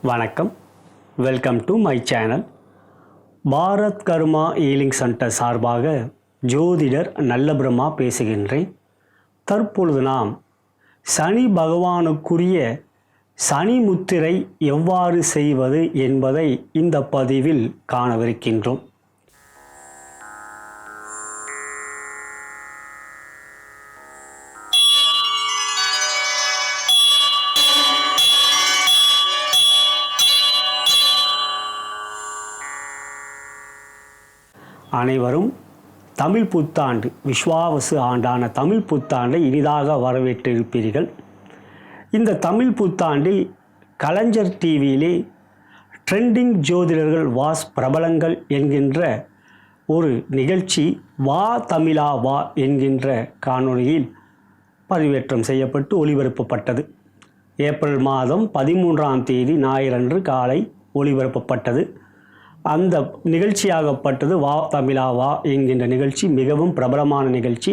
வணக்கம், welcome to my channel. Bharat karma healing centre சார்பாக ஜோதிடர் நல்ல பிரம்மா பேசுகின்றேன். தற்பொழுது நாம் சனி பகவானுக்குரிய சனி முத்திரை எவ்வாறு செய்வது என்பதை இந்த பதிவில் காணவிருக்கின்றோம். அனைவரும் தமிழ் புத்தாண்டு விஸ்வாவசு ஆண்டான தமிழ் புத்தாண்டை இனிதாக வரவேற்றிருப்பீர்கள். இந்த தமிழ் புத்தாண்டில் கலைஞர் டிவியிலே ட்ரெண்டிங் ஜோதிடர்கள் வாஸ் பிரபலங்கள் என்கின்ற ஒரு நிகழ்ச்சி வா தமிழா வா என்கின்ற காணொளியில் பதிவேற்றம் செய்யப்பட்டு ஒளிபரப்பப்பட்டது. ஏப்ரல் மாதம் 13ஆம் தேதி ஞாயிறன்று காலை ஒளிபரப்பப்பட்டது. அந்த நிகழ்ச்சியாகப்பட்டது வா தமிழா வா என்கின்ற நிகழ்ச்சி மிகவும் பிரபலமான நிகழ்ச்சி.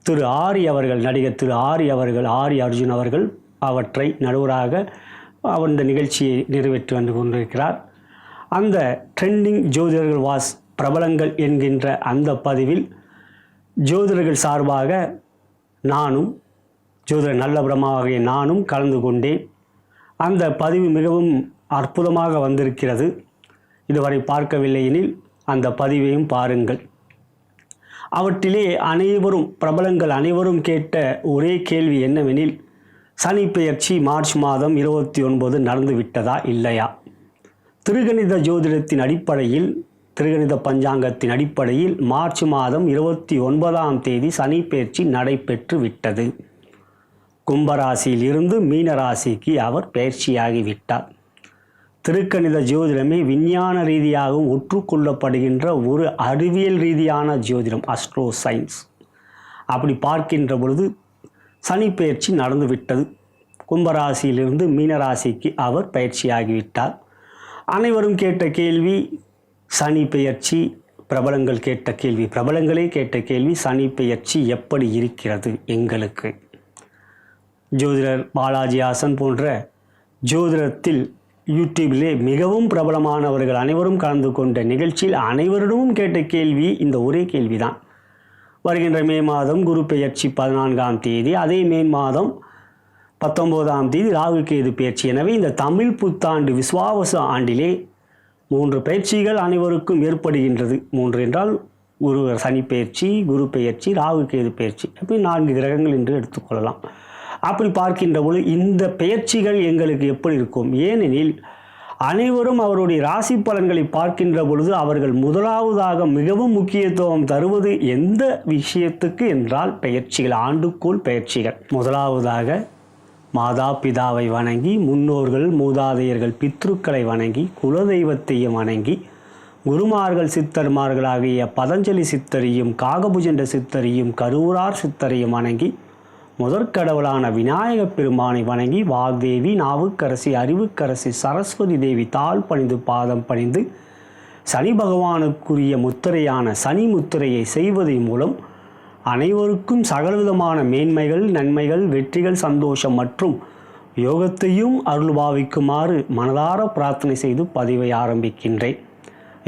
திரு ஆரி அவர்கள், நடிகர் திரு ஆரி அவர்கள், ஆரி அர்ஜுன் அவர்கள் அவற்றை நடுவராக அந்த நிகழ்ச்சியை நிறைவேற்றி வந்து கொண்டிருக்கிறார். அந்த ட்ரெண்டிங் ஜோதிடர்கள் வாஸ் பிரபலங்கள் என்கின்ற அந்த பதிவில் ஜோதிடர்கள் சார்பாக நானும் ஜோதிடர் நல்ல பிரம்மாவாகிய நானும் கலந்து கொண்டேன். அந்த பதிவு மிகவும் அற்புதமாக வந்திருக்கிறது. இதுவரை பார்க்கவில்லை எனில் அந்த பதிவையும் பாருங்கள். அவற்றிலே அனைவரும் பிரபலங்கள் அனைவரும் கேட்ட ஒரே கேள்வி என்னவெனில், சனி பெயர்ச்சி மார்ச் மாதம் 29 நடந்து விட்டதா இல்லையா? திருகணித ஜோதிடத்தின் அடிப்படையில், திருகணித பஞ்சாங்கத்தின் அடிப்படையில் மார்ச் மாதம் 29ஆம் தேதி சனி பெயர்ச்சி நடைபெற்று விட்டது. கும்பராசியில் இருந்து மீனராசிக்கு அவர் பெயர்ச்சியாகிவிட்டார். திருக்கணித ஜோதிடமே விஞ்ஞான ரீதியாகவும் ஒற்றுக்கொள்ளப்படுகின்ற ஒரு அறிவியல் ரீதியான ஜோதிடம், அஸ்ட்ரோ சயின்ஸ். அப்படி பார்க்கின்ற பொழுது சனி பெயர்ச்சி நடந்துவிட்டது. கும்பராசியிலிருந்து மீனராசிக்கு அவர் பயிற்சியாகிவிட்டார். அனைவரும் கேட்ட கேள்வி சனி பெயர்ச்சி, பிரபலங்கள் கேட்ட கேள்வி, பிரபலங்களே கேட்ட கேள்வி, சனி பெயர்ச்சி எப்படி இருக்கிறது எங்களுக்கு? ஜோதிடர் பாலாஜி ஹாசன் போன்ற ஜோதிடத்தில் யூடியூபிலே மிகவும் பிரபலமானவர்கள் அனைவரும் கலந்து கொண்ட நிகழ்ச்சியில் அனைவரிடமும் கேட்ட கேள்வி இந்த ஒரே கேள்விதான். வருகின்ற மே மாதம் குரு பெயர்ச்சி 14ஆம் தேதி, அதே மே மாதம் 19ஆம் தேதி ராகு கேது பெயர்ச்சி. எனவே இந்த தமிழ் புத்தாண்டு விஸ்வாவசு ஆண்டிலே 3 பயிற்சிகள் அனைவருக்கும் ஏற்படுகின்றது. 3 என்றால் குரு சனி பெயர்ச்சி, குரு பெயர்ச்சி, ராகு கேது பெயர்ச்சி, அப்படி 4 கிரகங்கள் என்று எடுத்துக்கொள்ளலாம். அப்படி பார்க்கின்ற பொழுது இந்த பெயர்ச்சிகள் எங்களுக்கு எப்படி இருக்கும்? ஏனெனில் அனைவரும் அவருடைய ராசி பலன்களை பார்க்கின்ற பொழுது அவர்கள் முதலாவதாக மிகவும் முக்கியத்துவம் தருவது எந்த விஷயத்துக்கு என்றால் பெயர்ச்சிகள், ஆண்டுக்கோள் பெயர்ச்சிகள். முதலாவதாக மாதா பிதாவை வணங்கி, முன்னோர்கள் மூதாதையர்கள் பித்ருக்களை வணங்கி, குலதெய்வத்தையும் வணங்கி, குருமார்கள் சித்தர்மார்களாகிய பதஞ்சலி சித்தரையும் காகபுஜண்ட சித்தரையும் கரூரார் சித்தரையும் வணங்கி, முதற்கடவுளான விநாயக பெருமானை வணங்கி, வாக்தேவி, நாவுக்கரசி, அறிவுக்கரசி, சரஸ்வதி தேவி தாழ் பணிந்து பாதம் பணிந்து சனி பகவானுக்குரிய முத்திரையான சனி முத்திரையை செய்வதன் மூலம் அனைவருக்கும் சகலவிதமான மேன்மைகள், நன்மைகள், வெற்றிகள், சந்தோஷம் மற்றும் யோகத்தையும் அருள்பாவிக்குமாறு மனதார பிரார்த்தனை செய்து பதிவை ஆரம்பிக்கின்றேன்.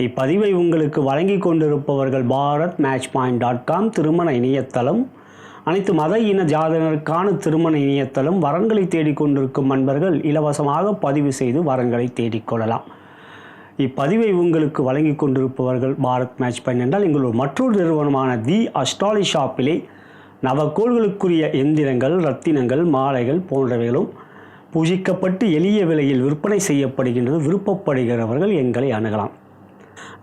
இப்பதிவை உங்களுக்கு வழங்கி கொண்டிருப்பவர்கள் bharatmatchpoint.com திருமண இணையதளம், அனைத்து மத இன ஜாதகருக்கான திருமண இணையதளம். வரன்களை தேடிக்கொண்டிருக்கும் நண்பர்கள் இலவசமாக பதிவு செய்து வரன்களை தேடிக்கொள்ளலாம். இப்பதிவை உங்களுக்கு வழங்கி கொண்டிருப்பவர்கள் பாரத் மேட்ச் பாயிண்ட் என்றால் எங்களோட மற்றொரு நிறுவனமான தி அஸ்ட்ராலஜி ஷாப்பிலே நவக்கோள்களுக்குரிய எந்திரங்கள், ரத்தினங்கள், மாலைகள் போன்றவைகளும் பூஜிக்கப்பட்டு எளிய விலையில் விற்பனை செய்யப்படுகின்றது. விருப்பப்படுகிறவர்கள் எங்களை அணுகலாம்.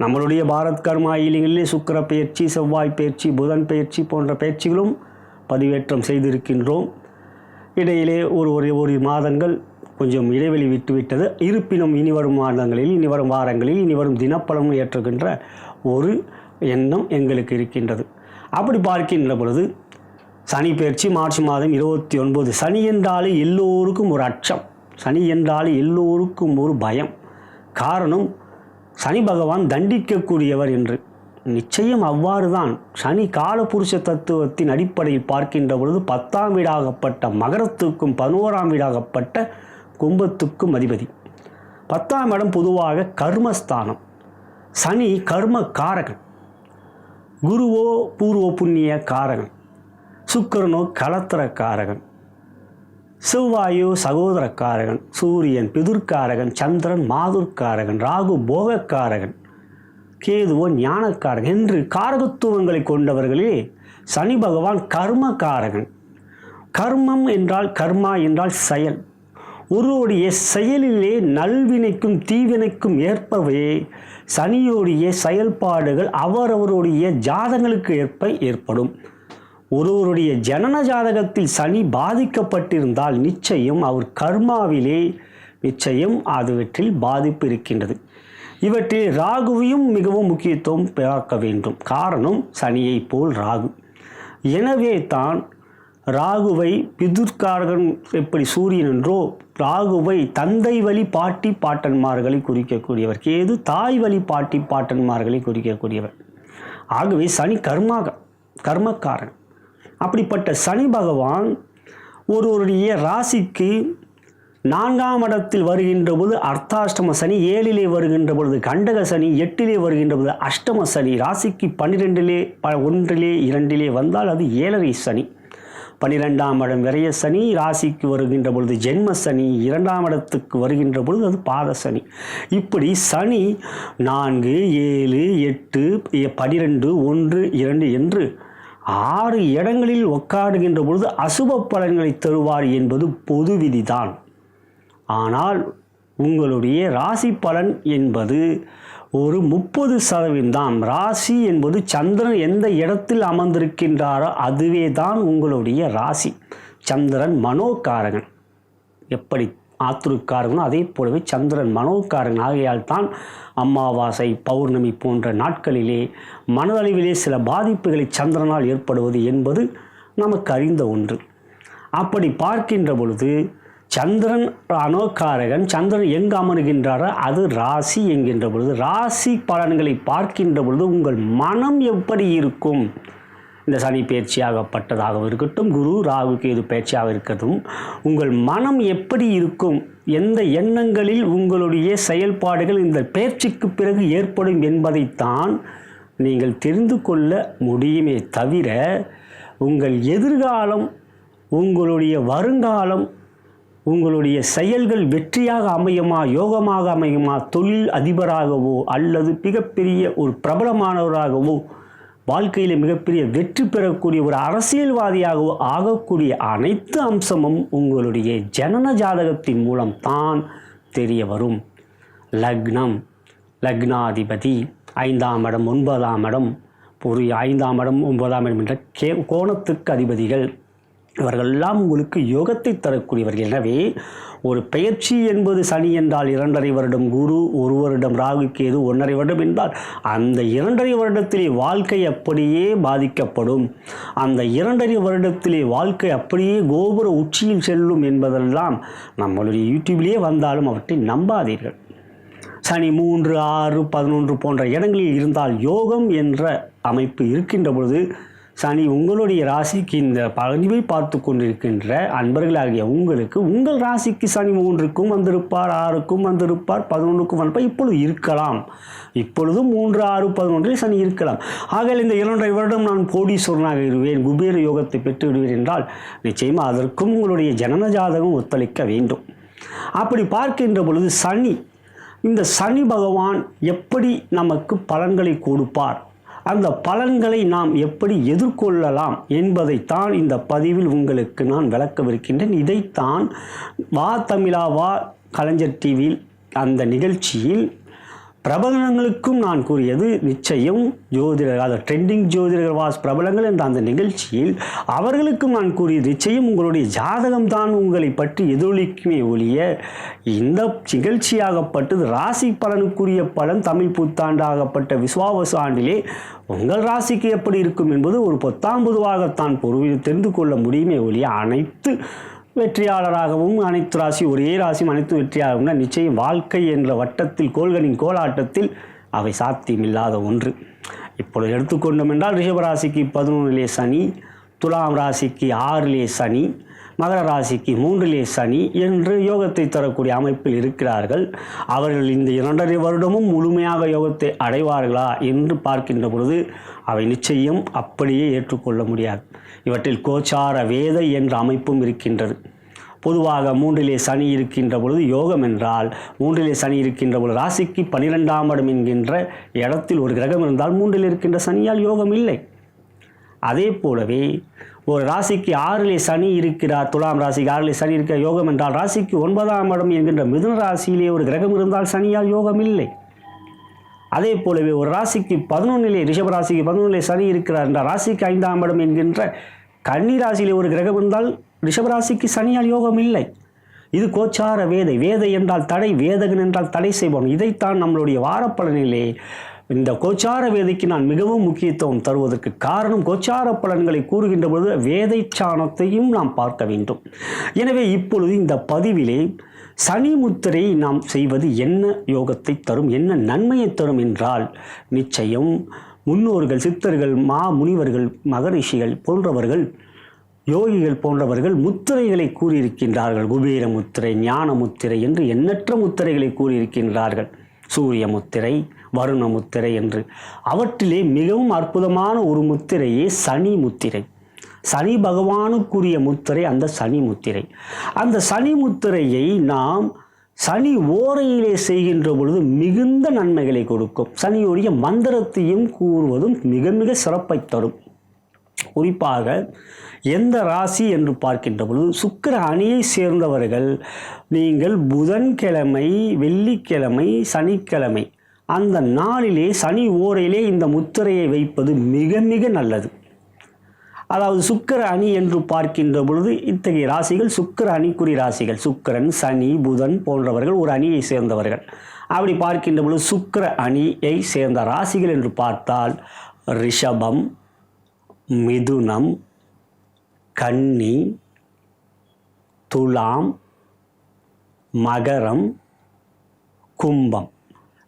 நம்மளுடைய பாரத் கர்மா ஹீலிங்கிலே சுக்கிர பெயர்ச்சி, செவ்வாய் பெயர்ச்சி, புதன் பெயர்ச்சி போன்ற பயிற்சிகளும் பதிவேற்றம் செய்திருக்கின்றோம். இடையிலே ஒரு மாதங்கள் கொஞ்சம் இடைவெளி விட்டுவிட்டது. இருப்பினும் இனிவரும் மாதங்களில், இனிவரும் வாரங்களில், இனிவரும் தினப்பலனும் ஏற்றுகின்ற ஒரு எண்ணம் எங்களுக்கு இருக்கின்றது. அப்படி பார்க்கின்ற பொழுது சனி பெயர்ச்சி மார்ச் மாதம் 29. சனி என்றாலே எல்லோருக்கும் ஒரு அச்சம், சனி என்றாலே எல்லோருக்கும் ஒரு பயம். காரணம், சனி பகவான் தண்டிக்கக்கூடியவர் என்று. நிச்சயம் அவ்வாறு தான். சனி காலபுருஷ தத்துவத்தின் அடிப்படையில் பார்க்கின்ற பொழுது 10ஆம் வீடாகப்பட்ட மகரத்துக்கும் 11ஆம் வீடாகப்பட்ட கும்பத்துக்கும் அதிபதி. 10ஆம் இடம் பொதுவாக கர்மஸ்தானம். சனி கர்ம காரகன். குருவோ பூர்வ புண்ணிய காரகன். சுக்கிரனோ கலத்திர காரகன். செவ்வாயோ சகோதரக்காரகன். சூரியன் பிதுர்காரகன். சந்திரன் மாதுர்காரகன். ராகு போகக்காரகன். கேதுவோ ஞானக்காரகன் என்று காரகத்துவங்களை கொண்டவர்களே சனி பகவான் கர்மகாரகன். கர்மம் என்றால் கர்மா என்றால் செயல். ஒருவருடைய செயலிலே நல்வினைக்கும் தீவினைக்கும் ஏற்பவே சனியோடைய செயல்பாடுகள் அவரவருடைய ஜாதகங்களுக்கு ஏற்ப ஏற்படும். ஒருவருடைய ஜனன ஜாதகத்தில் சனி பாதிக்கப்பட்டிருந்தால் நிச்சயம் அவர் கர்மாவிலே நிச்சயம் அதுவற்றில் பாதிப்பு இருக்கின்றது. இவற்றில் ராகுவையும் மிகவும் முக்கியத்துவம் பார்க்க வேண்டும். காரணம் சனியை போல் ராகு. எனவே தான் ராகுவை பிதுர்காரகன் எப்படி சூரியன் என்றோ ராகுவை தந்தை வழி பாட்டி பாட்டன்மார்களை குறிக்கக்கூடியவர். கேது தாய் வழி பாட்டி பாட்டன்மார்களை குறிக்கக்கூடியவர். ஆகவே சனி கர்மக்காரன். அப்படிப்பட்ட சனி பகவான் ஒருவருடைய ராசிக்கு 4ஆம் இடத்தில் வருகின்ற போது அர்த்தாஷ்டம சனி, 7லே வருகின்ற பொழுது கண்டக சனி, 8லே வருகின்ற போது அஷ்டம சனி, ராசிக்கு 12லே 1லே 2லே வந்தால் அது 7ரை சனி. 12ஆம் இடம் விரய சனி, ராசிக்கு வருகின்ற பொழுது ஜென்ம சனி, 2ஆம் இடத்துக்கு வருகின்ற பொழுது அது பாத சனி. இப்படி சனி 4, 7, 8, 12, 1, 2 என்று 6 இடங்களில் உட்காடுகின்ற பொழுது அசுப பலன்களை தருவார் என்பது பொது விதிதான். ஆனால் உங்களுடைய ராசி பலன் என்பது ஒரு 30% ராசி என்பது சந்திரன் எந்த இடத்தில் அமர்ந்திருக்கின்றாரோ அதுவே தான் உங்களுடைய ராசி. சந்திரன் மனோகாரகன். எப்படி ஆத்துருக்காரகனோ அதே போலவே சந்திரன் மனோகாரகன். ஆகையால் தான் அமாவாசை பௌர்ணமி போன்ற நாட்களிலே மனதளவிலே சில பாதிப்புகளை சந்திரனால் ஏற்படுவது என்பது நமக்கு அறிந்த ஒன்று. அப்படி பார்க்கின்ற பொழுது சந்திரன் அனோகாரகன். சந்திரன் எங்கு அமர்கின்றாரோ அது ராசி என்கின்ற பொழுது ராசி பலன்களை பார்க்கின்ற பொழுது உங்கள் மனம் எப்படி இருக்கும்? இந்த சனி பயிற்சியாகப்பட்டதாக இருக்கட்டும், குரு ராகு கேது பயிற்சியாக இருக்கட்டும், உங்கள் மனம் எப்படி இருக்கும்? எந்த எண்ணங்களில் உங்களுடைய செயல்பாடுகள் இந்த பயிற்சிக்கு பிறகு ஏற்படும் என்பதைத்தான் நீங்கள் தெரிந்து கொள்ள முடியுமே தவிர உங்கள் எதிர்காலம், உங்களுடைய வருங்காலம், உங்களுடைய செயல்கள் வெற்றியாக அமையுமா, யோகமாக அமையுமா, தொழில் அதிபராகவோ அல்லது மிகப்பெரிய ஒரு பிரபலமானவராகவோ வாழ்க்கையில் மிகப்பெரிய வெற்றி பெறக்கூடிய ஒரு அரசியல்வாதியாகவோ ஆகக்கூடிய அனைத்து அம்சமும் உங்களுடைய ஜனன ஜாதகத்தின் மூலம் தான் தெரிய வரும். லக்னம், லக்னாதிபதி, 5ஆம் இடம் 9ஆம் இடம், ஒரு 5ஆம் இடம் 9ஆம் இடம் என்ற கோணத்துக்கு அதிபதிகள் இவர்களெல்லாம் உங்களுக்கு யோகத்தை தரக்கூடியவர்கள். எனவே ஒரு பெயர்ச்சி என்பது சனி என்றால் 2.5 வருடம் குரு, 1 வருடம் ராகு கேது, 1.5 வருடம் என்றால் அந்த 2.5 வருடத்திலே வாழ்க்கை அப்படியே பாதிக்கப்படும். அந்த 2.5 வருடத்திலே வாழ்க்கை அப்படியே கோபுர உச்சியில் செல்லும் என்பதெல்லாம் நம்மளுடைய யூடியூபிலே வந்தாலும் அவற்றை நம்பாதீர்கள். சனி 3, 6, 11 போன்ற இடங்களில் இருந்தால் யோகம் என்ற அமைப்பு இருக்கின்ற பொழுது சனி உங்களுடைய ராசிக்கு இந்த பதிவை பார்த்து கொண்டிருக்கின்ற அன்பர்களாகிய உங்களுக்கு உங்கள் ராசிக்கு சனி 3க்கும் வந்திருப்பார், 6க்கும் வந்திருப்பார், 11க்கும் வந்திருப்பார். இப்பொழுது இருக்கலாம். இப்பொழுதும் 3, 6, 11 சனி இருக்கலாம். ஆகையால் இந்த 2.5 வருடம் நான் கோடீஸ்வரனாக இருவேன், குபேர யோகத்தை பெற்று விடுவேன் என்றால் நிச்சயமாக அதற்கும் உங்களுடைய ஜனன ஜாதகம் ஒத்துழைக்க வேண்டும். அப்படி பார்க்கின்ற பொழுது சனி, இந்த சனி பகவான் எப்படி நமக்கு பலன்களை கொடுப்பார், அந்த பலன்களை நாம் எப்படி எதிர்கொள்ளலாம் என்பதைத்தான் இந்த பதிவில் உங்களுக்கு நான் விளக்கவிருக்கின்றேன். இதைத்தான் வா தமிழா வா கலைஞர் டிவியில் அந்த நிகழ்ச்சியில் பிரபலங்களுக்கும் நான் கூறியது நிச்சயம். ஜோதிடர், அது ட்ரெண்டிங் ஜோதிடர் வாஸ் பிரபலங்கள் என்ற அந்த நிகழ்ச்சியில் அவர்களுக்கும் நான் கூறியது நிச்சயம் உங்களுடைய ஜாதகம்தான் உங்களை பற்றி எதிரொலிக்குமே ஒழிய இந்த நிகழ்ச்சியாகப்பட்டது ராசி பலனுக்குரிய பலன் தமிழ் புத்தாண்டாகப்பட்ட விஸ்வாவசு ஆண்டிலே உங்கள் ராசிக்கு எப்படி இருக்கும் என்பது ஒரு 10ஆம் பொதுவாகத்தான் பொருள் தெரிந்து கொள்ள முடியுமே ஒழிய அனைத்து வெற்றியாளராகவும் அனைத்து ராசி ஒரே ராசியும் அனைத்து வெற்றியாளர்கள்னா நிச்சயம் வாழ்க்கை என்ற வட்டத்தில் கோள்களின் கோலாட்டத்தில் அவை சாத்தியமில்லாத ஒன்று. இப்பொழுது எடுத்துக்கொண்டோம் என்றால் ரிஷபராசிக்கு 11லே சனி, துலாம் ராசிக்கு 6லே சனி, மகர ராசிக்கு 3லே சனி என்று யோகத்தை தரக்கூடிய அமைப்பில் இருக்கிறார்கள். அவர்கள் இந்த 2.5 வருடமும் முழுமையாக யோகத்தை அடைவார்களா என்று பார்க்கின்ற பொழுது அவை நிச்சயம் அப்படியே ஏற்றுக்கொள்ள முடியாது. இவற்றில் கோச்சார வேதை என்ற அமைப்பும் இருக்கின்றது. பொதுவாக 3லே சனி இருக்கின்ற பொழுது யோகம் என்றால் 3லே சனி இருக்கின்ற பொழுது ராசிக்கு 12ஆம் இடம் என்கின்ற இடத்தில் ஒரு கிரகம் இருந்தால் 3ல் இருக்கின்ற சனியால் யோகம் இல்லை. அதே போலவே ஒரு ராசிக்கு 6லே சனி இருக்கிறார், துலாம் ராசிக்கு 6லே சனி இருக்கிற யோகம் என்றால் ராசிக்கு 9ஆம் இடம் என்கின்ற மிதுன ராசியிலே ஒரு கிரகம் இருந்தால் சனியால் யோகம் இல்லை. அதே போலவே ஒரு ராசிக்கு 11லே ரிஷப ராசிக்கு 11லே சனி இருக்கிறார் என்றால் ராசிக்கு 5ஆம் இடம் என்கின்ற கன்னி ராசியிலே ஒரு கிரகம் இருந்தால் ரிஷபராசிக்கு சனியால் யோகம் இல்லை. இது கோச்சார வேதை. வேதை என்றால் தடை, வேதகன் என்றால் தடை செய்வோம். இதைத்தான் நம்மளுடைய வாரப்பலனிலே இந்த கோச்சார வேதைக்கு நான் மிகவும் முக்கியத்துவம் தருவதற்கு காரணம், கோச்சார பலன்களை கூறுகின்ற பொழுது வேதை சாணத்தையும் நாம் பார்க்க வேண்டும். எனவே இப்பொழுது இந்த பதிவிலே சனி முத்திரை நாம் செய்வது என்ன யோகத்தை தரும், என்ன நன்மையை தரும் என்றால், நிச்சயம் முன்னோர்கள், சித்தர்கள், முனிவர்கள், மகரிஷிகள் போன்றவர்கள், யோகிகள் போன்றவர்கள் முத்திரைகளை கூறியிருக்கின்றார்கள். குபேர முத்திரை, ஞான முத்திரை என்று எண்ணற்ற முத்திரைகளை கூறியிருக்கின்றார்கள். சூரிய முத்திரை, வருண முத்திரை என்று. அவற்றிலே மிகவும் அற்புதமான ஒரு முத்திரையே சனி முத்திரை. சனி பகவானுக்குரிய முத்திரை அந்த சனி முத்திரை. அந்த சனி முத்திரையை நாம் சனி ஓரையிலே செய்கின்ற பொழுது மிகுந்த நன்மைகளை கொடுக்கும். சனியுடைய மந்திரத்தையும் கூறுவதும் மிக மிக சிறப்பை தரும். குறிப்பாக எந்த ராசி என்று பார்க்கின்ற பொழுது சுக்கிர அணியை சேர்ந்தவர்கள் நீங்கள் புதன்கிழமை, வெள்ளிக்கிழமை, சனிக்கிழமை அந்த நாளிலே சனி ஓரையிலே இந்த முத்திரையை வைப்பது மிக மிக நல்லது. அதாவது சுக்கிர அணி என்று பார்க்கின்ற பொழுது இத்தகைய ராசிகள் சுக்கிர அணிக்குரிய ராசிகள். சுக்கிரன், சனி, புதன் போன்றவர்கள் ஒரு அணியை சேர்ந்தவர்கள். அப்படி பார்க்கின்ற பொழுது சுக்கிர அணியை சேர்ந்த ராசிகள் என்று பார்த்தால் ரிஷபம், மிதுனம், கன்னி, துலாம், மகரம், கும்பம்.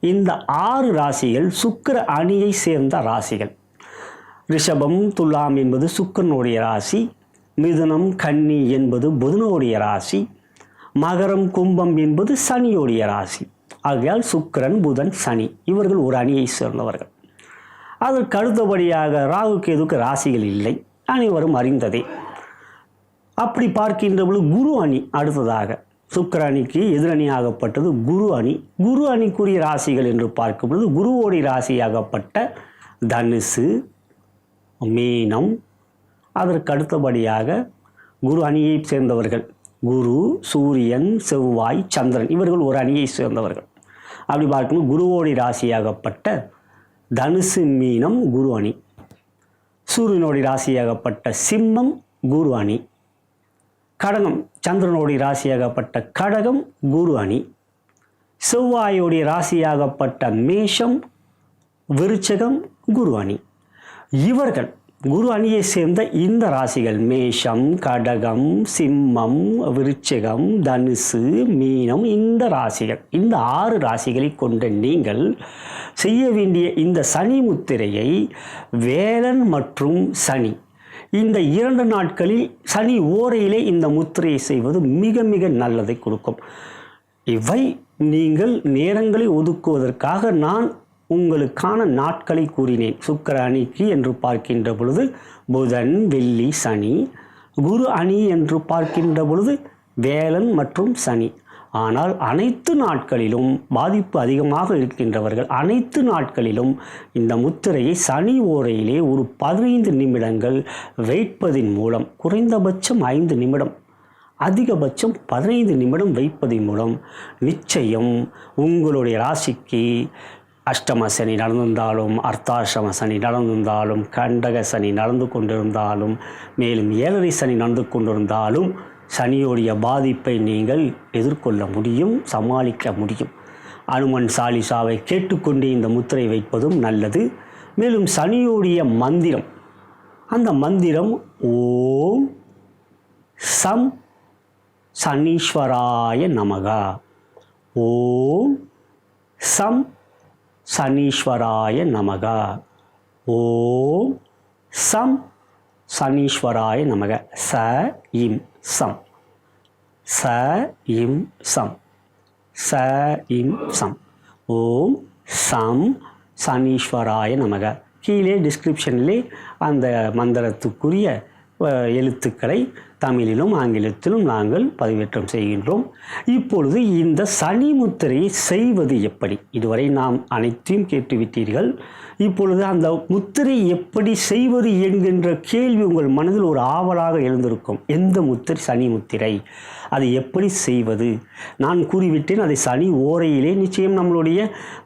இந்த 6 ராசிகள் சுக்கிர அணியை சேர்ந்த ராசிகள். ரிஷபம், துலாம் என்பது சுக்கிரனுடைய ராசி, மிதுனம், கன்னி என்பது புதனுடைய ராசி, மகரம், கும்பம் என்பது சனியுடைய ராசி. ஆகையால் சுக்கிரன், புதன், சனி இவர்கள் ஒரு அணியை சேர்ந்தவர்கள். அதற்கு அடுத்தபடியாக ராகு கேதுக்கு ராசிகள் இல்லை, அனைவரும் அறிந்ததே. அப்படி பார்க்கின்ற பொழுது குரு அணி அடுத்ததாக சுக்கிர அணிக்கு எதிரணியாகப்பட்டது குரு அணி. குரு அணிக்குரிய ராசிகள் என்று பார்க்கும் பொழுது குருவோடைய ராசியாகப்பட்ட தனுசு, மீனம். அதற்கு அடுத்தபடியாக குரு அணியை சேர்ந்தவர்கள் குரு, சூரியன், செவ்வாய், சந்திரன் இவர்கள் ஒரு அணியை சேர்ந்தவர்கள். அப்படி பார்க்கும்போது குருவோடைய ராசியாகப்பட்ட தனுசு, மீனம் குரு அணி. சூரியனுடைய ராசியாகப்பட்ட சிம்மம் குரு அணி. கடகம் சந்திரனுடைய ராசியாகப்பட்ட கடகம் குரு அணி. செவ்வாயுடைய ராசியாகப்பட்ட மேஷம், விருச்சகம் குரு அணி. இவர்கள் குரு அணியை சேர்ந்த இந்த ராசிகள் மேஷம், கடகம், சிம்மம், விருச்சிகம், தனுசு, மீனம் இந்த ராசிகள், இந்த 6 ராசிகளை கொண்ட நீங்கள் செய்ய வேண்டிய இந்த சனி முத்திரையை வேலன் மற்றும் சனி இந்த 2 நாட்களில் சனி ஓரையிலே இந்த முத்திரையை செய்வது மிக மிக நல்லதை கொடுக்கும். இவை நீங்கள் நேரங்களை ஒதுக்குவதற்காக நான் உங்களுக்கான நாட்களை கூறினேன். சுக்கிர அணிக்கு என்று பார்க்கின்ற பொழுது புதன், வெள்ளி, சனி. குரு அணி என்று பார்க்கின்ற பொழுது வேலன் மற்றும் சனி. ஆனால் அனைத்து நாட்களிலும் பாதிப்பு அதிகமாக இருக்கின்றவர்கள் அனைத்து நாட்களிலும் இந்த முத்திரையை சனி ஓரையிலே ஒரு 15 நிமிடங்கள் வைப்பதின் மூலம், குறைந்தபட்சம் 5 நிமிடம், அதிகபட்சம் 15 நிமிடம் வைப்பதன் மூலம் நிச்சயம் உங்களுடைய ராசிக்கு அஷ்டம சனி நடந்திருந்தாலும், அர்த்தாஷ்டம சனி நடந்திருந்தாலும், கண்டக சனி நடந்து கொண்டிருந்தாலும், மேலும் 7.5 சனி நடந்து கொண்டிருந்தாலும் சனியோடைய பாதிப்பை நீங்கள் எதிர்கொள்ள முடியும், சமாளிக்க முடியும். அனுமன் சாலிசாவை கேட்டுக்கொண்டே இந்த முத்திரை வைப்பதும் நல்லது. மேலும் சனியோடைய மந்திரம், அந்த மந்திரம் ஓம் சம் சனீஸ்வராய நமகா, ஓம் சம் சனீஸ்வராய நமகா, ஓம் சம் சனீஸ்வராய நமக. ச இம் சம், ச இம் சம், ச இம் சம். ஓம் சம் சனீஸ்வராய நமக. கீழே டிஸ்கிரிப்ஷனிலே அந்த மந்திரத்துக்குரிய எழுத்துக்களை தமிழிலும் ஆங்கிலத்திலும் நாங்கள் பதிவேற்றம் செய்கின்றோம். இப்பொழுது இந்த சனி முத்திரையை செய்வது எப்படி? இதுவரை நாம் அனைத்தையும் கேட்டுவிட்டீர்கள். இப்பொழுது அந்த முத்திரை எப்படி செய்வது என்கின்ற கேள்வி உங்கள் மனதில் ஒரு ஆவலாக எழுந்திருக்கும். எந்த முத்திரை? சனி முத்திரை. அதை எப்படி செய்வது? நான் கூறிவிட்டேன், அதை சனி ஓரையிலே நிச்சயம் நம்மளுடைய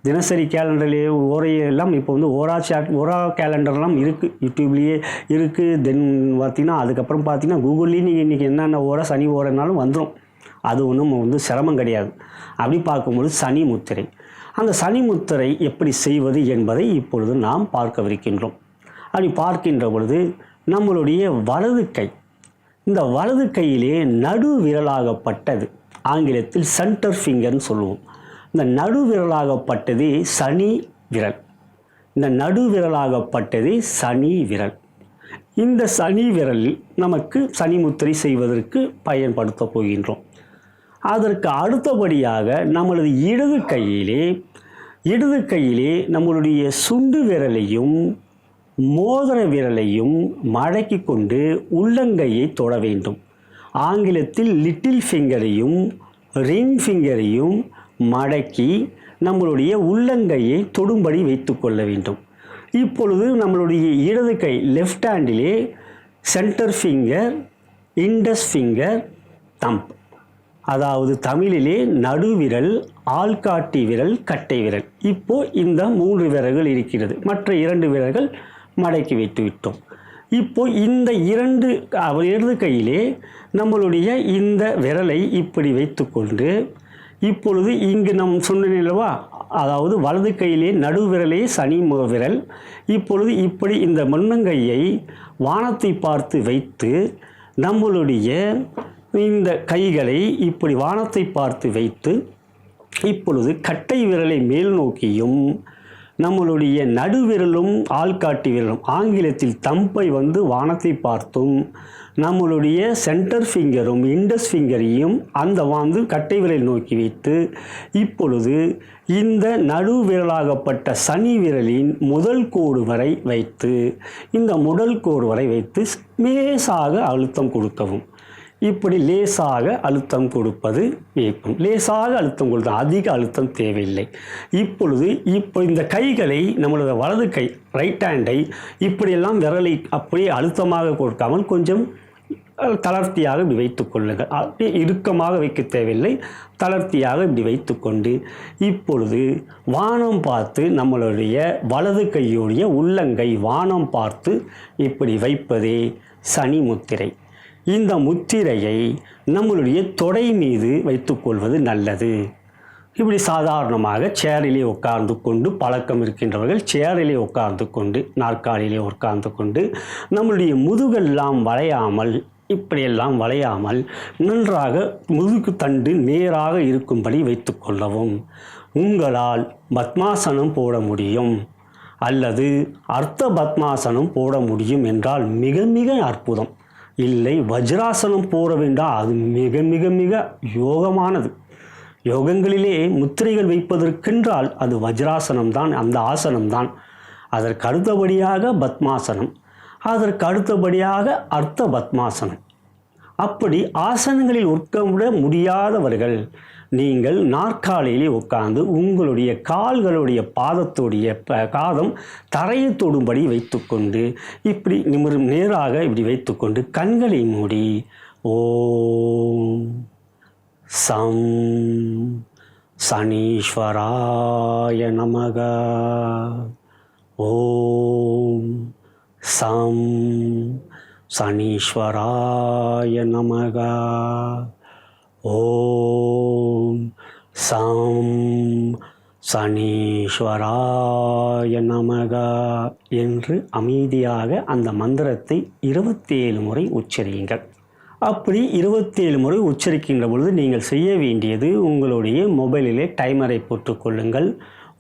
தினசரி கேலண்டரிலே ஓரையெல்லாம் இப்போ வந்து ஓரா கேலண்டர்லாம் இருக்குது, யூடியூப்லேயே இருக்குது. தென் பார்த்தீங்கன்னா அதுக்கப்புறம் பார்த்தீங்கன்னா கூகுள்லேயும் நீங்கள் இன்றைக்கி என்னென்ன ஓரை சனி ஓரைனாலும் வந்துடும். அது ஒன்றும் வந்து சிரமம் கிடையாது. அப்படி பார்க்கும்போது சனி முத்திரை, அந்த சனி முத்திரை எப்படி செய்வது என்பதை இப்பொழுது நாம் பார்க்கவிருக்கின்றோம். அப்படி பார்க்கின்ற பொழுது நம்மளுடைய வலது கை, இந்த வலது கையிலே நடு விரலாகப்பட்டது, ஆங்கிலத்தில் சென்டர் ஃபிங்கர்னு சொல்லுவோம். இந்த நடு விரலாகப்பட்டது சனி விரல். இந்த நடு விரலாகப்பட்டது சனி விரல். இந்த சனி விரலில் நமக்கு சனி முத்திரை செய்வதற்கு பயன்படுத்த போகின்றோம். அதற்கு அடுத்தபடியாக நம்மளது இடது கையிலே நம்மளுடைய சுண்டு விரலையும் மோதிர விரலையும் மடக்கி கொண்டு உள்ளங்கையை தொட வேண்டும். ஆங்கிலத்தில் லிட்டில் ஃபிங்கரையும் ரிங் ஃபிங்கரையும் மடக்கி நம்மளுடைய உள்ளங்கையை தொடும்படி வைத்து கொள்ள வேண்டும். இப்பொழுது நம்மளுடைய இடது கை லெஃப்ட் ஹேண்டிலே center finger, index finger, thumb, அதாவது தமிழிலே நடுவிரல், ஆள்காட்டி விரல், கட்டை விரல். இப்போது இந்த 3 விரல்கள் இருக்கிறது. மற்ற 2 விரல்கள் மடக்கி வைத்து விட்டோம். இப்போது இந்த இடது கையிலே நம்மளுடைய இந்த விரலை இப்படி வைத்துக்கொண்டு இப்பொழுது இங்கு நம் சொன்னேனல்லவா, அதாவது வலது கையிலே நடுவிரலே சனி விரல். இப்பொழுது இப்படி இந்த முன்னங்கையை வானத்தை பார்த்து வைத்து நம்மளுடைய இந்த கைகளை இப்படி வானத்தை பார்த்து வைத்து இப்பொழுது கட்டை விரலை மேல் நோக்கியும் நம்மளுடைய நடுவிரலும் ஆள்காட்டி விரலும், ஆங்கிலத்தில் தம்பை வந்து வானத்தை பார்த்தும், நம்மளுடைய சென்டர் ஃபிங்கரும் இண்டஸ் ஃபிங்கரையும் அந்த கட்டை விரலை நோக்கி வைத்து இப்பொழுது இந்த நடுவிரலாகப்பட்ட சனி விரலின் முதல் கோடு வரை வைத்து இந்த முதல் கோடு வரை வைத்து லேசாக அழுத்தம் கொடுக்கவும். இப்படி லேசாக அழுத்தம் கொடுப்பது இருக்கும். லேசாக அழுத்தம் கொடுத்தா, அதிக அழுத்தம் தேவையில்லை. இப்பொழுது இந்த கைகளை, நம்மளோட வலது கை ரைட் ஹேண்டை இப்படியெல்லாம் விரலை அப்படியே அழுத்தமாக கொடுக்காமல் கொஞ்சம் தளர்த்தியாக இப்படி வைத்து கொள்ளுங்கள். அப்படியே இறுக்கமாக வைக்க தேவையில்லை, தளர்த்தியாக இப்படி வைத்துக்கொண்டு இப்பொழுது வானம் பார்த்து நம்மளுடைய வலது கையுடைய உள்ளங்கை வானம் பார்த்து இப்படி வைப்பதே சனி முத்திரை. இந்த முத்திரையை நம்மளுடைய தொடை மீது வைத்துக்கொள்வது நல்லது. இப்படி சாதாரணமாக சேரிலே உட்கார்ந்து கொண்டு பழக்கம் இருக்கின்றவர்கள் சேரிலே உட்கார்ந்து கொண்டு, நாற்காலியிலே உட்கார்ந்து கொண்டு நம்மளுடைய முதுகெல்லாம் வளையாமல், இப்படியெல்லாம் வளையாமல் நன்றாக முதுகு தண்டு நேராக இருக்கும்படி வைத்து கொள்ளவும். உங்களால் பத்மாசனம் போட முடியும் அல்லது அர்த்த பத்மாசனம் போட முடியும் என்றால் மிக மிக அற்புதம். இல்லை வஜ்ராசனம் போட வேண்டாம், அது மிக மிக மிக யோகமானது. யோகங்களிலே முத்திரைகள் வைப்பதற்கென்றால் அது வஜ்ராசனம்தான், அந்த ஆசனம்தான். அதற்கு அடுத்தபடியாக பத்மாசனம், அதற்கு அடுத்தபடியாக அர்த்த பத்மாசனம். அப்படி ஆசனங்களில் உட்கார முடியாதவர்கள் நீங்கள் நாற்காலியிலே உட்கார்ந்து உங்களுடைய கால்களுடைய பாதத்துடைய காதம் தரையை தொடும்படி வைத்துக்கொண்டு இப்படி நேராக இப்படி வைத்துக்கொண்டு கண்களை மூடி ஓம் சம் சனீஸ்வராய நமக, ஓம் சம் சனீஸ்வராய நமக, ஓம் சம் சனீஸ்வராய நமக என்று அமைதியாக அந்த மந்திரத்தை 27 முறை உச்சரியுங்கள். அப்படி 27 முறை உச்சரிக்கின்ற பொழுது நீங்கள் செய்ய வேண்டியது, உங்களுடைய மொபைலிலே டைமரை போட்டுக்கொள்ளுங்கள்.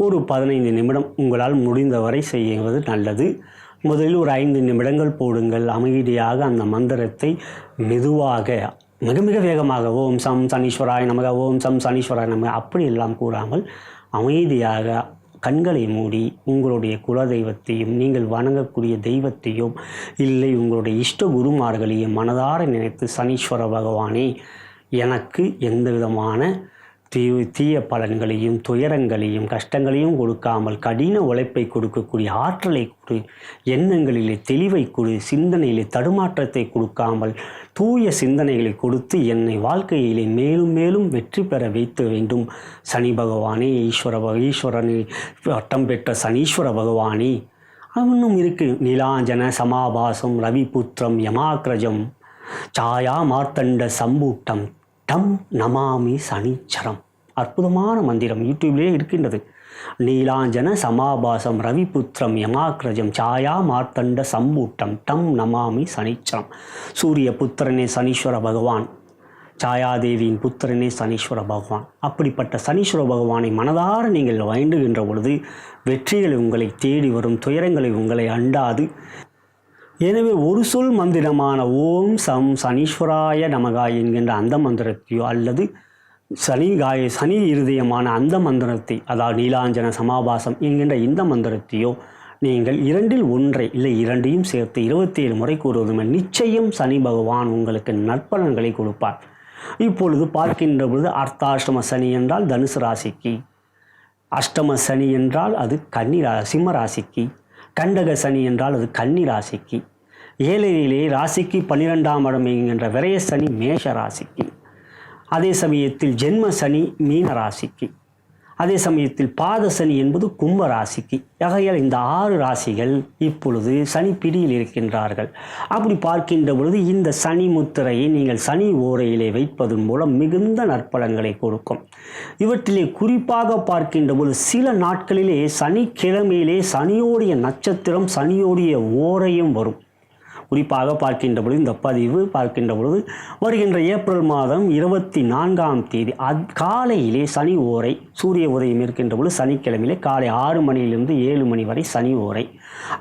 ஒரு 15 நிமிடம் உங்களால் முடிந்தவரை செய்வது நல்லது. முதலில் ஒரு 5 நிமிடங்கள் போடுங்கள். அமைதியாக அந்த மந்திரத்தை மெதுவாக மிக மிக வேகமாக ஓம் சம் சனீஸ்வராய நமக, ஓம் சம் சனீஸ்வராய நமக அப்படி எல்லாம் கூறாமல் அமைதியாக கண்களை மூடி உங்களுடைய குலதெய்வத்தையும் நீங்கள் வணங்கக்கூடிய தெய்வத்தையும் இல்லை உங்களுடைய இஷ்ட குருமார்களையும் மனதார நினைத்து, சனீஸ்வர பகவானே எனக்கு எந்த விதமான தீய பலன்களையும் துயரங்களையும் கஷ்டங்களையும் கொடுக்காமல் கடின உழைப்பை கொடுக்கக்கூடிய ஆற்றலை கொடு, எண்ணங்களிலே தெளிவை கொடு, சிந்தனையிலே தடுமாற்றத்தை கொடுக்காமல் தூய சிந்தனைகளை கொடுத்து என்னை வாழ்க்கையிலே மேலும் மேலும் வெற்றி பெற வைத்து வேண்டும். சனி பகவானே, ஈஸ்வரனை பட்டம் பெற்ற சனீஸ்வர பகவானே. இன்னும் இருக்கு, நீலாஞ்சன சமாபாசம் ரவிபுத்திரம் யமாக்ரஜம் சாயா மார்த்தண்ட சம்பூட்டம் டம் நமாமி சனீச்சரம். அற்புதமான மந்திரம் யூடியூப்லேயே இருக்கின்றது. நீலாஞ்சன சமாபாசம் ரவிபுத்திரம் யமாக்ரஜம் சாயா மார்த்தண்ட சம்பூட்டம் டம் நமாமி சனீச்சரம். சூரிய புத்திரனே சனீஸ்வர பகவான், சாயாதேவியின் புத்திரனே சனீஸ்வர பகவான். அப்படிப்பட்ட சனீஸ்வர பகவானை மனதார நீங்கள் வேண்டுகின்ற பொழுது வெற்றிகளை உங்களை தேடி வரும், துயரங்களை உங்களை அண்டாது. எனவே ஒரு சொல் மந்திரமான ஓம் சம் சனீஸ்வராய நமகா என்கின்ற அந்த மந்திரத்தையோ அல்லது சனி இருதயமான அந்த மந்திரத்தை, அதாவது நீலாஞ்சன சமாபாசம் என்கின்ற இந்த மந்திரத்தையோ நீங்கள் 2இல் 1 இல்லை 2ஐயும் சேர்த்து 27 முறை கூறுவதுமே நிச்சயம் சனி பகவான் உங்களுக்கு நற்பலன்களை கொடுப்பார். இப்பொழுது பார்க்கின்ற பொழுது அர்த்தாஷ்டம சனி என்றால் தனுசு ராசிக்கு, அஷ்டம சனி என்றால் அது சிம்ம ராசிக்கு, கண்டக சனி என்றால் அது கன்னி ராசிக்கு, ஏழையிலே ராசிக்கு 12ஆம் இடம் என்கின்ற விரய சனி மேஷ ராசிக்கு, அதே சமயத்தில் ஜென்ம சனி மீன ராசிக்கு, அதே சமயத்தில் பாத சனி என்பது கும்ப ராசிக்கு. ஆகையால் இந்த 6 ராசிகள் இப்பொழுது சனி பிடியில் இருக்கின்றார்கள். அப்படி பார்க்கின்ற பொழுது இந்த சனி முத்திரையை நீங்கள் சனி ஓரையிலே வைப்பதன் மூலம் மிகுந்த நற்பலன்களை கொடுக்கும். இவற்றிலே குறிப்பாக பார்க்கின்ற பொழுது சில நாட்களிலே சனிக்கிழமையிலே சனியோடைய நட்சத்திரம் சனியோடைய ஓரையும் வரும். குறிப்பாக பார்க்கின்ற பொழுது இந்த பதிவு பார்க்கின்ற பொழுது வருகின்ற ஏப்ரல் மாதம் 24ஆம் தேதி காலையிலே சனி ஓரை, சூரிய உதயம் இருக்கின்ற பொழுது சனிக்கிழமையிலே காலை 6 மணியிலிருந்து 7 மணி வரை சனி ஓரை.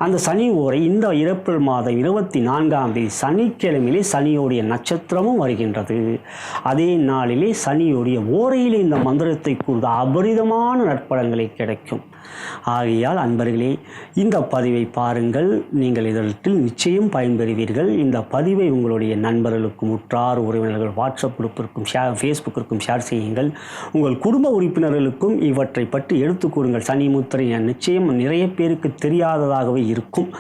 அந்த சனி ஓரை இந்த ஏப்ரல் மாதம் 24ஆம் தேதி சனிக்கிழமையிலே சனியோடைய நட்சத்திரமும் வருகின்றது. அதே நாளிலே சனியோடைய ஓரையிலே இந்த மந்திரத்தை கூர்ந்த அபரிதமான நற்பலன்களை கிடைக்கும். ஆகையால் அன்பர்களே, இந்த பதிவை பாருங்கள், நீங்கள் இதற்கு நிச்சயம் பயன்பெறுவீர்கள். இந்த பதிவை உங்களுடைய நண்பர்களுக்கும் உற்றார் உறவினர்கள் வாட்ஸ்அப் குரூப்பிற்கும் ஃபேஸ்புக்கிற்கும் ஷேர் செய்யுங்கள். உங்கள் குடும்ப உறுப்பினர்களுக்கும் இவற்றை பற்றி எடுத்து கூறுங்கள். சனி முத்திரை நிச்சயம் நிறைய பேருக்கு தெரியாததாகவே இருக்கும்.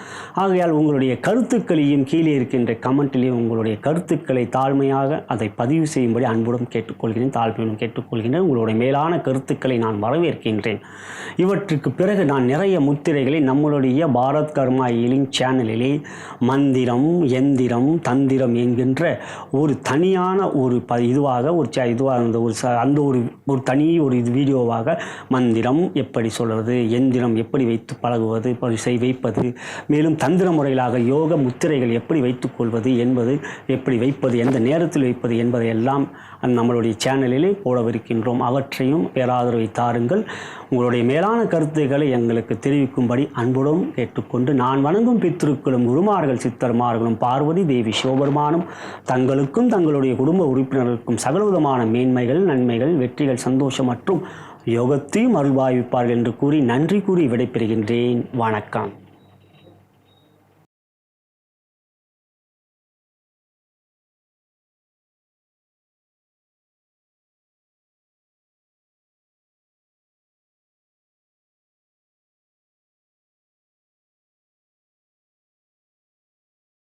ஆகையால் உங்களுடைய கருத்துக்களையும் கீழே இருக்கின்ற கமெண்ட்டிலேயும் உங்களுடைய கருத்துக்களை தாழ்மையாக அதை பதிவு செய்யும்படி அன்புடன் கேட்டுக்கொள்கிறேன், தாழ்மையுடன் கேட்டுக்கொள்கிறேன். உங்களுடைய மேலான கருத்துக்களை நான் வரவேற்கின்றேன். இவற்றுக்கு பிறகு நான் நிறைய முத்திரைகளை நம்மளுடைய பாரத் கர்மா ஹீலிங் சேனலிலே மந்திரம், எந்திரம், தந்திரம் என்கின்ற ஒரு தனியான ஒரு வீடியோவாக மந்திரம் எப்படி சொல்வது, எந்திரம் எப்படி வைத்து பழகுவது, வைப்பது, மேலும் தந்திர முறையிலாக யோக முத்திரைகள் எப்படி வைத்துக் கொள்வது என்பது, எப்படி வைப்பது, எந்த நேரத்தில் வைப்பது என்பதையெல்லாம் நம்மளுடைய சேனலிலே போடவிருக்கின்றோம். அவற்றையும் பேராதரவை தாருங்கள். உங்களுடைய மேலான கருத்துக்களை எங்களுக்கு தெரிவிக்கும்படி அன்புடன் கேட்டுக்கொண்டு, நான் வணங்கும் பித்திருக்களும் குருமார்கள் சித்தர்மார்களும் பார்வதி தேவி சிவபெருமானும் தங்களுக்கும் தங்களுடைய குடும்ப உறுப்பினர்களுக்கும் சகலவிதமான மேன்மைகள், நன்மைகள், வெற்றிகள், சந்தோஷம் மற்றும் யோகத்தையும் அருள்பாவிப்பார்கள் என்று கூறி நன்றி கூறி விடைபெறுகின்றேன். வணக்கம்.